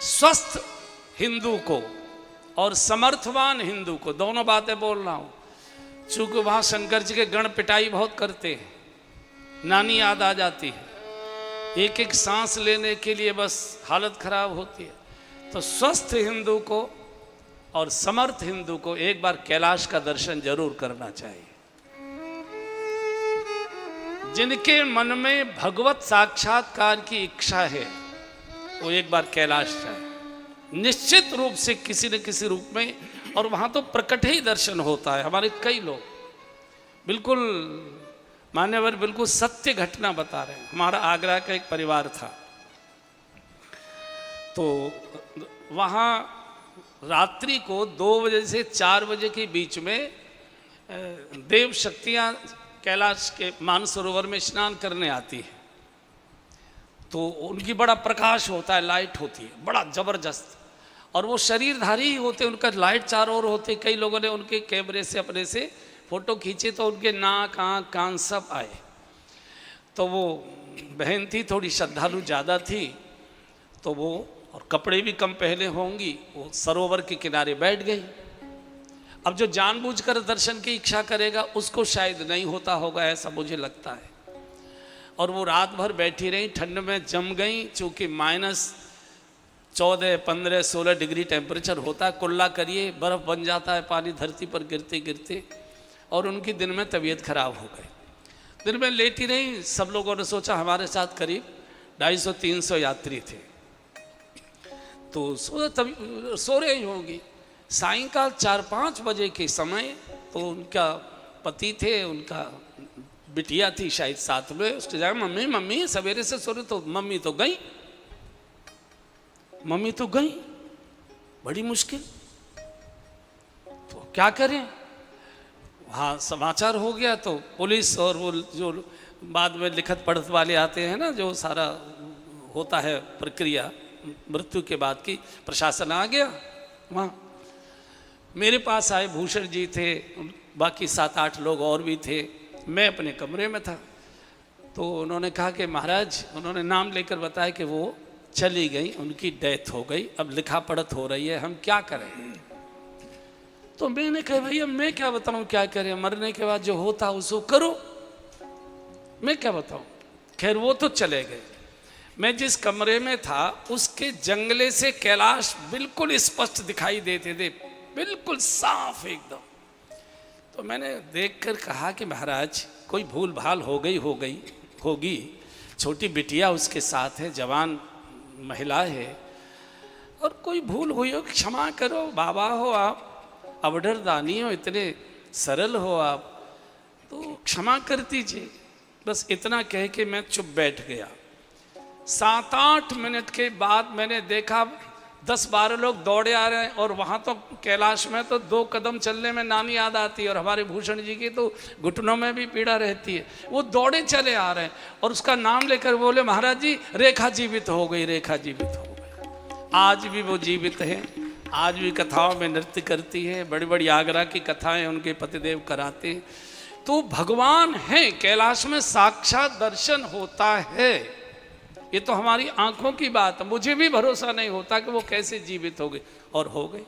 स्वस्थ हिंदू को और समर्थवान हिंदू को, दोनों बातें बोल रहा हूं। चूंकि वहां शंकर जी के गण पिटाई बहुत करते हैं, नानी याद आ जाती है, एक एक सांस लेने के लिए बस हालत खराब होती है। तो स्वस्थ हिंदू को और समर्थ हिंदू को एक बार कैलाश का दर्शन जरूर करना चाहिए। जिनके मन में भगवत साक्षात्कार की इच्छा है वो एक बार कैलाश जाए, निश्चित रूप से किसी न किसी रूप में। और वहां तो प्रकट ही दर्शन होता है। हमारे कई लोग बिल्कुल मान्यवर बिल्कुल सत्य घटना बता रहे हैं। हमारा आगरा का एक परिवार था, तो वहाँ रात्रि को 2 बजे से 4 बजे के बीच में देव शक्तियाँ कैलाश के मानसरोवर में स्नान करने आती है। तो उनकी बड़ा प्रकाश होता है, लाइट होती है बड़ा जबरदस्त, और वो शरीरधारी ही होते, उनका लाइट चारों ओर होते। कई लोगों ने उनके कैमरे से अपने से फोटो खींचे तो उनके नाक आँख कान सब आए। तो वो बहन थी, थोड़ी श्रद्धालु ज़्यादा थी, तो वो और कपड़े भी कम पहने होंगी, वो सरोवर के किनारे बैठ गई। अब जो जानबूझकर दर्शन की इच्छा करेगा उसको शायद नहीं होता होगा, ऐसा मुझे लगता है। और वो रात भर बैठी रही, ठंड में जम गई, चूँकि -14, 15, 16 डिग्री टेम्परेचर होता है। कुल्ला करिए, बर्फ़ बन जाता है पानी धरती पर गिरते गिरते। और उनकी दिन में तबीयत खराब हो गई, दिन में लेटी रही। सब लोगों ने सोचा, हमारे साथ करीब 250-300 यात्री थे, तो सो रही होगी। सायंकाल 4-5 बजे के समय तो उनका पति थे, उनका बिटिया थी शायद साथ में, उसने जाकर मम्मी मम्मी सवेरे से सो रहे। तो मम्मी तो गई, बड़ी मुश्किल, तो क्या करें। वहाँ समाचार हो गया, तो पुलिस और वो जो बाद में लिखत पढ़त वाले आते हैं ना, जो सारा होता है प्रक्रिया मृत्यु के बाद की, प्रशासन आ गया वहाँ। मेरे पास आए, भूषण जी थे, बाकी 7-8 लोग और भी थे, मैं अपने कमरे में था। तो उन्होंने कहा कि महाराज, उन्होंने नाम लेकर बताया कि वो चली गई, उनकी डेथ हो गई, अब लिखा पढ़त हो रही है, हम क्या करें। तो मैंने कहा भैया मैं क्या बताऊं क्या करें, मरने के बाद जो होता उसको करो, मैं क्या बताऊं। खैर वो तो चले गए। मैं जिस कमरे में था उसके जंगले से कैलाश बिल्कुल स्पष्ट दिखाई देते थे, बिल्कुल साफ एकदम। तो मैंने देखकर कहा कि महाराज कोई भूल भाल हो गई होगी, छोटी बिटिया उसके साथ है, जवान महिला है, और कोई भूल हुई हो क्षमा करो। बाबा हो आप, अवढर दानी हो, इतने सरल हो आप, तो क्षमा कर दीजिए। बस इतना कह के मैं चुप बैठ गया। 7-8 मिनट के बाद मैंने देखा 10-12 लोग दौड़े आ रहे हैं, और वहाँ तो कैलाश में तो 2 कदम चलने में नानी याद आती है, और हमारे भूषण जी की तो घुटनों में भी पीड़ा रहती है। वो दौड़े चले आ रहे हैं और उसका नाम लेकर बोले, महाराज जी रेखा जीवित हो गई, रेखा जीवित हो गई। आज भी वो जीवित है, आज भी कथाओं में नृत्य करती है, बड़ी बड़ी आगरा की कथाएं उनके पतिदेव कराते। तो भगवान है कैलाश में, साक्षात दर्शन होता है। ये तो हमारी आंखों की बात है, मुझे भी भरोसा नहीं होता कि वो कैसे जीवित हो गई, और हो गई।